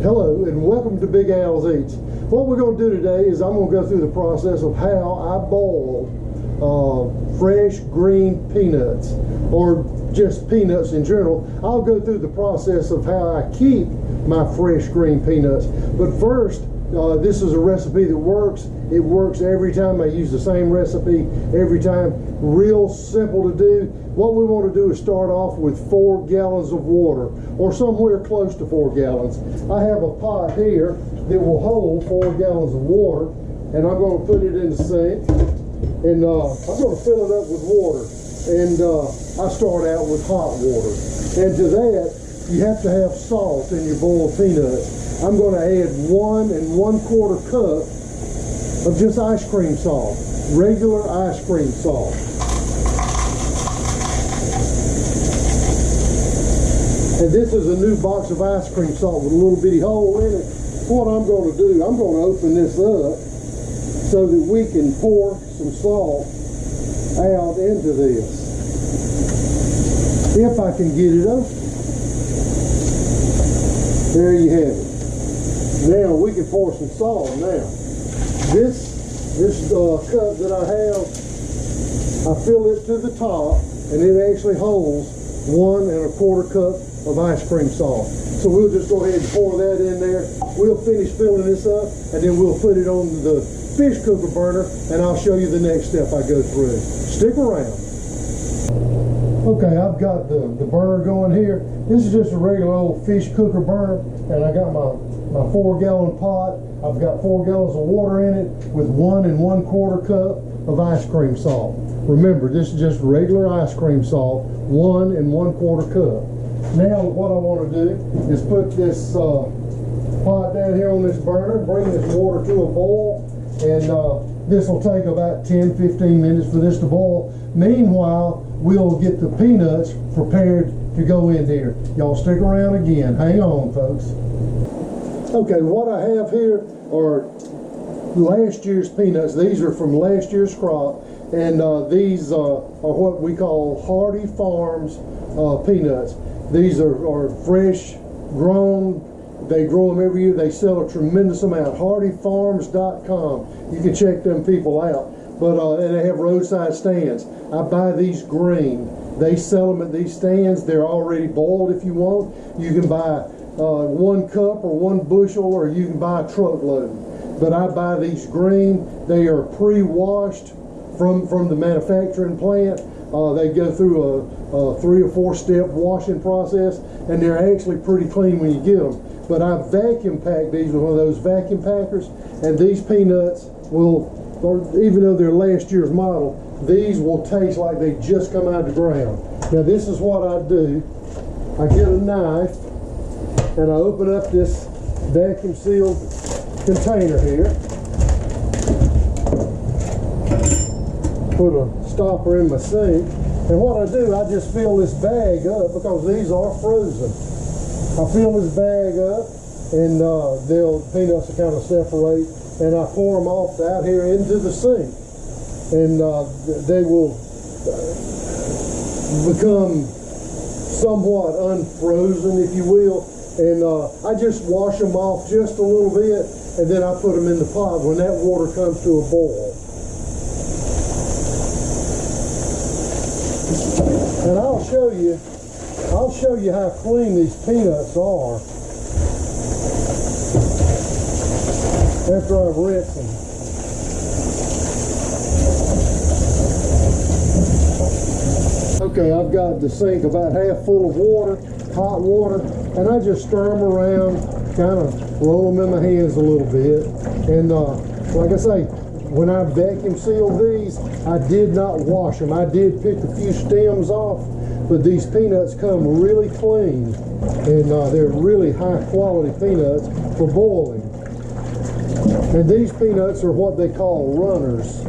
Hello and welcome to Big Al's Eats. What we're going to do today is I'm going to go through the process of how I boil fresh green peanuts, or just peanuts in general. I'll go through the process of how I keep my fresh green peanuts. But first, this is a recipe that works. It works every time. I use the same recipe every time. Real simple to do. What we want to do is start off with 4 gallons of water, or somewhere close to 4 gallons. I have a pot here that will hold 4 gallons of water, and I'm going to put it in the sink, and I'm going to fill it up with water. And I start out with hot water. And to that, you have to have salt in your boiled peanuts. I'm going to add 1 1/4 cup of just ice cream salt, regular ice cream salt. And this is a new box of ice cream salt with a little bitty hole in it. What I'm going to do, I'm going to open this up so that we can pour some salt out into this, if I can get it open. There you have it. Now we can pour some salt. Now this cup that I have, I fill it to the top, and it actually holds 1 1/4 cup of ice cream salt. So we'll just go ahead and pour that in there. We'll finish filling this up, and then we'll put it on the fish cooker burner, and I'll show you the next step I go through. Stick around. Okay, I've got the burner going here. This is just a regular old fish cooker burner, and I got my 4 gallon pot. I've got 4 gallons of water in it with 1 1/4 cup of ice cream salt. Remember, this is just regular ice cream salt, 1 1/4 cup. Now what I want to do is put this pot down here on this burner, bring this water to a boil, and this will take about 10-15 minutes for this to boil. Meanwhile, we'll get the peanuts prepared to go in here. Y'all stick around again. Hang on, folks. Okay, what I have here are last year's peanuts. These are from last year's crop, and these are what we call Hardy Farms peanuts. These are fresh grown. They grow them every year. They sell a tremendous amount. HardyFarms.com. You can check them people out. But and they have roadside stands. I buy these green. They sell them at these stands. They're already boiled if you want. You can buy 1 cup or 1 bushel, or you can buy a truckload. But I buy these green. They are pre-washed from the manufacturing plant. They go through a 3 or 4 step washing process, and they're actually pretty clean when you get them. But I vacuum pack these with one of those vacuum packers, and these peanuts will, even though they're last year's model, these will taste like they just come out of the ground. Now this is what I do. I get a knife, and I open up this vacuum sealed container here, put a stopper in my sink, and what I do, I just fill this bag up, because these are frozen. I fill this bag up, and the peanuts will kind of separate, and I pour them off out here into the sink, and they will become somewhat unfrozen, if you will, and I just wash them off just a little bit, and then I put them in the pot when that water comes to a boil. And I'll show you how clean these peanuts are after I've rinsed them. Okay, I've got the sink about half full of water, hot water, and I just stir them around, kind of roll them in my hands a little bit. And like I say, when I vacuum sealed these, I did not wash them. I did pick a few stems off, but these peanuts come really clean, and they're really high quality peanuts for boiling. And these peanuts are what they call runners.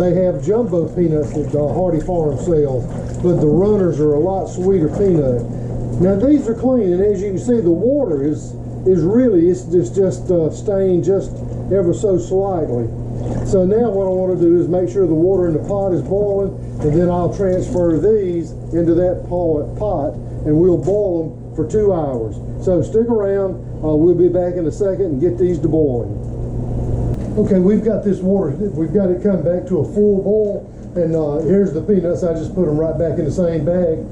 They have jumbo peanuts that Hardy Farms sells, but the runners are a lot sweeter peanut. Now these are clean, and as you can see, the water is really, it's just stained just ever so slightly. So now what I want to do is make sure the water in the pot is boiling, and then I'll transfer these into that pot, and we'll boil them for 2 hours. So stick around. We'll be back in a second and get these to boiling. Okay, we've got this water. We've got it come back to a full boil. And here's the peanuts. I just put them right back in the same bag.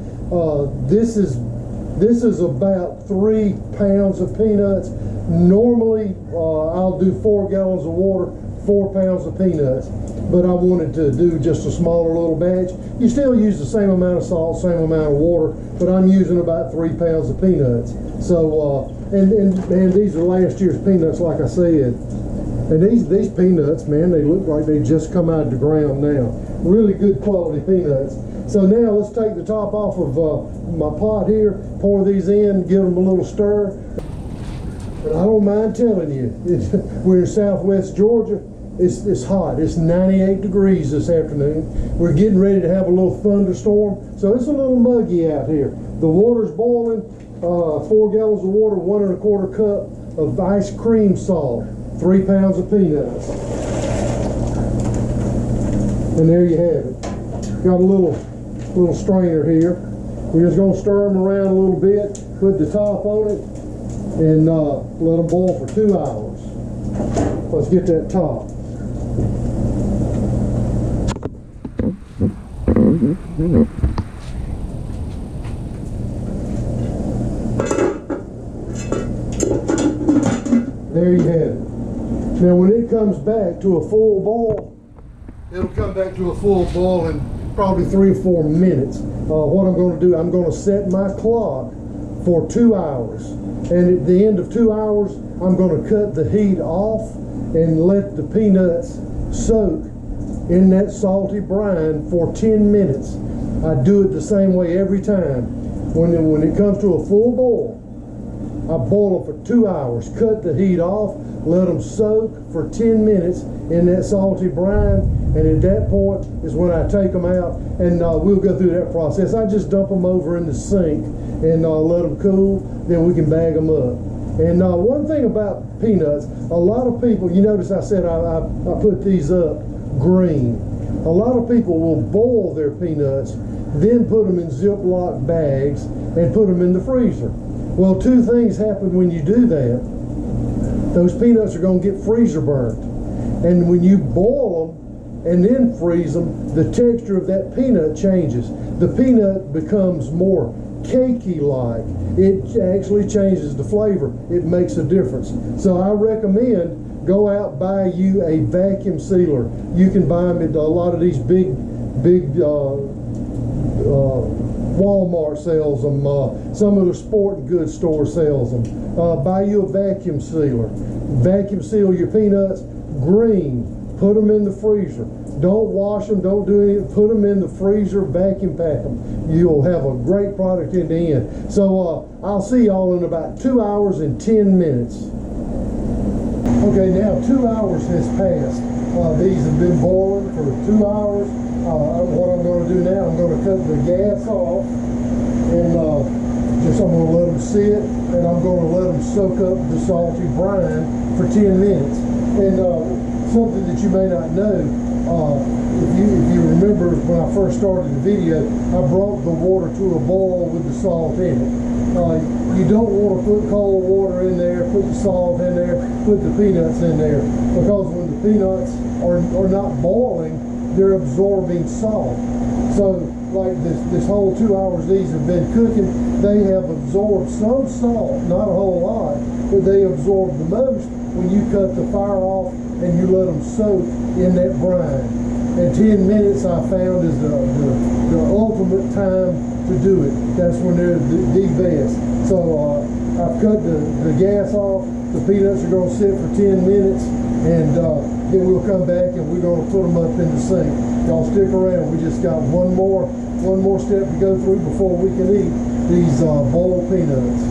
This is about 3 pounds of peanuts. Normally, I'll do 4 gallons of water, 4 pounds of peanuts. But I wanted to do just a smaller little batch. You still use the same amount of salt, same amount of water, but I'm using about 3 pounds of peanuts. So, and these are last year's peanuts, like I said. And these peanuts, man, they look like they just come out of the ground now. Really good quality peanuts. So now let's take the top off of my pot here, pour these in, give them a little stir. And I don't mind telling you, we're in southwest Georgia. It's hot. It's 98 degrees this afternoon. We're getting ready to have a little thunderstorm, so it's a little muggy out here. The water's boiling. 4 gallons of water, 1 1/4 cup of ice cream salt, 3 pounds of peanuts. And there you have it. Got a little strainer here. We're just going to stir them around a little bit, put the top on it, and let them boil for 2 hours. Let's get that top. There you have it. Now when it comes back to a full boil, it'll come back to a full boil in probably 3 or 4 minutes. What I'm going to do, I'm going to set my clock for 2 hours. And at the end of 2 hours, I'm going to cut the heat off and let the peanuts soak in that salty brine for 10 minutes. I do it the same way every time. When it comes to a full boil, I boil them for 2 hours, cut the heat off, let them soak for 10 minutes in that salty brine, and at that point is when I take them out, and we'll go through that process. I just dump them over in the sink and let them cool, then we can bag them up. And one thing about peanuts, a lot of people, you notice I said I put these up green. A lot of people will boil their peanuts, then put them in Ziploc bags and put them in the freezer. Well, 2 things happen when you do that. Those peanuts are going to get freezer burnt. And when you boil them and then freeze them, the texture of that peanut changes. The peanut becomes more cakey-like. It actually changes the flavor. It makes a difference. So I recommend go out, buy you a vacuum sealer. You can buy them at a lot of these big Walmart sells them. Some of the sporting goods stores sells them. Buy you a vacuum sealer. Vacuum seal your peanuts green. Put them in the freezer. Don't wash them. Don't do anything. Put them in the freezer. Vacuum pack them. You'll have a great product in the end. So I'll see y'all in about 2 hours and 10 minutes. Okay, now 2 hours has passed. These have been boiling for 2 hours. What I'm going to do now, I'm going to cut the gas off, and I'm going to let them sit, and I'm going to let them soak up the salty brine for 10 minutes. And something that you may not know, if you remember when I first started the video, I brought the water to a boil with the salt in it. You don't want to put cold water in there, put the salt in there, put the peanuts in there, because when the peanuts are not boiling, they're absorbing salt. So like this whole 2 hours these have been cooking, they have absorbed some salt, not a whole lot, but they absorb the most when you cut the fire off and you let them soak in that brine. And 10 minutes I found is the ultimate time to do it. That's when they're the best. So I've cut the gas off. The peanuts are going to sit for 10 minutes, and then we'll come back and we're going to put them up in the sink. Y'all stick around. We just got one more step to go through before we can eat these boiled peanuts.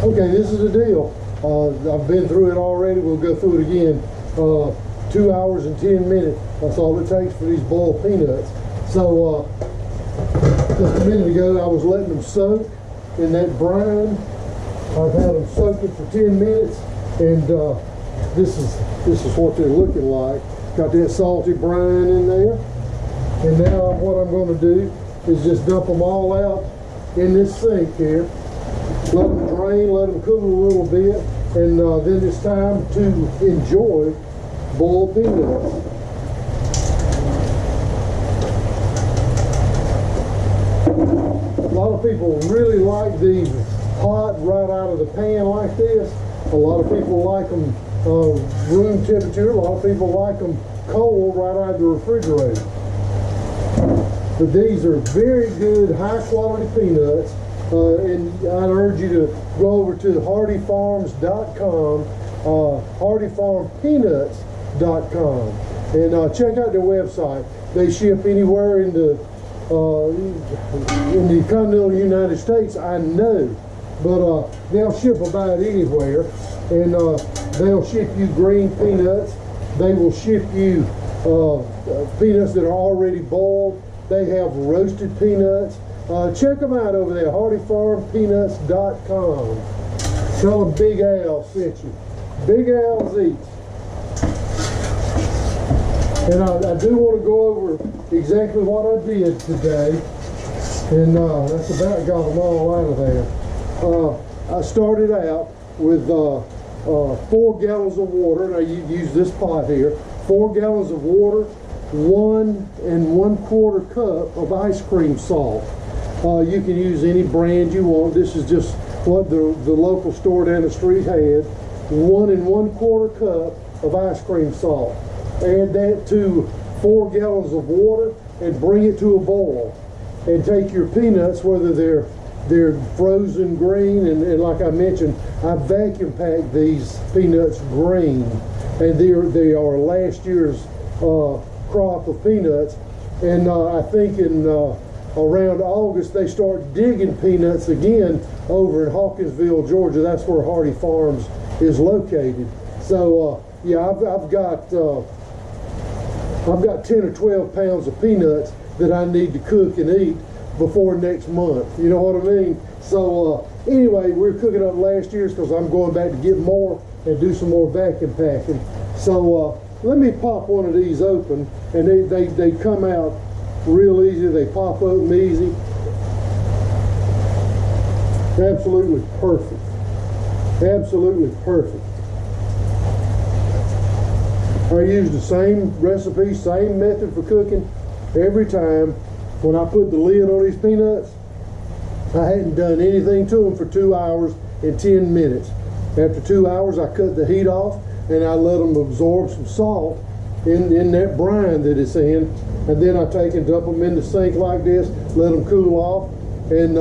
Okay, this is the deal. I've been through it already. We'll go through it again. 2 hours and 10 minutes. That's all it takes for these boiled peanuts. So just a minute ago, I was letting them soak in that brine. I've had them soaking for 10 minutes, and this is what they're looking like. Got that salty brine in there. And now what I'm going to do is just dump them all out in this sink here. Let them drain, let them cool a little bit, and then it's time to enjoy boiled peanuts. A lot of people really like these hot right out of the pan like this. A lot of people like them room temperature. A lot of people like them cold right out of the refrigerator. But these are very good, high quality peanuts. And I'd urge you to go over to hardyfarms.com, hardyfarmpeanuts.com, and check out their website. They ship anywhere in the continental United States, I know, but they'll ship about anywhere, and they'll ship you green peanuts. They will ship you peanuts that are already boiled. They have roasted peanuts. Check them out over there, hardyfarmpeanuts.com. Tell them Big Al sent you. Big Al's Eats. And I do want to go over exactly what I did today. And that's about got them all out of there. I started out with 4 gallons of water, and I use this pot here. 4 gallons of water, 1 1/4 cup of ice cream salt. You can use any brand you want. This is just what the local store down the street had. 1 1/4 cup of ice cream salt. Add that to 4 gallons of water and bring it to a boil. And take your peanuts, whether they're frozen green, and like I mentioned, I vacuum packed these peanuts green, and they are last year's crop of peanuts. And I think in around August they start digging peanuts again over in Hawkinsville, Georgia. That's where Hardy Farms is located. So yeah, I've got 10 or 12 pounds of peanuts that I need to cook and eat before next month. You know what I mean? So anyway, we're cooking up last year's because I'm going back to get more and do some more vacuum packing. So let me pop one of these open, and they come out real easy. They pop open easy. Absolutely perfect. Absolutely perfect. I use the same recipe, same method for cooking every time. When I put the lid on these peanuts, I hadn't done anything to them for 2 hours and 10 minutes. After 2 hours, I cut the heat off and I let them absorb some salt in that brine that it's in. And then I take and dump them in the sink like this, let them cool off, and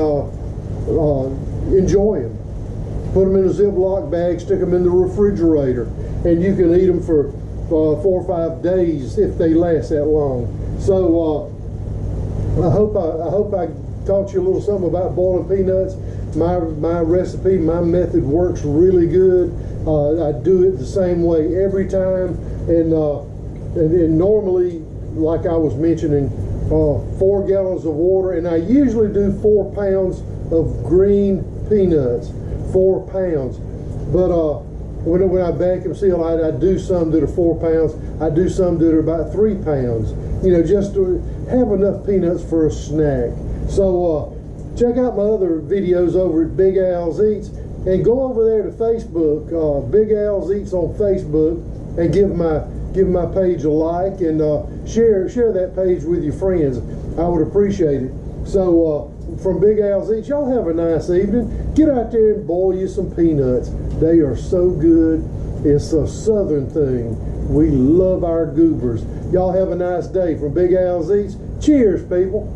enjoy them. Put them in a Ziploc bag, stick them in the refrigerator, and you can eat them for 4 or 5 days if they last that long. So I hope I taught you a little something about boiling peanuts. My recipe, my method works really good. I do it the same way every time, and normally, like I was mentioning, 4 gallons of water, and I usually do 4 pounds of green peanuts, 4 pounds. But when I vacuum seal, I do some that are 4 pounds. I do some that are about 3 pounds. You know, just to have enough peanuts for a snack. So check out my other videos over at Big Al's Eats, and go over there to Facebook, Big Al's Eats on Facebook, and give my page a like, and share that page with your friends. I would appreciate it. So from Big Al's Eats, y'all have a nice evening. Get out there and boil you some peanuts. They are so good. It's a southern thing. We love our goobers. Y'all have a nice day. From Big Al's Eats, cheers, people.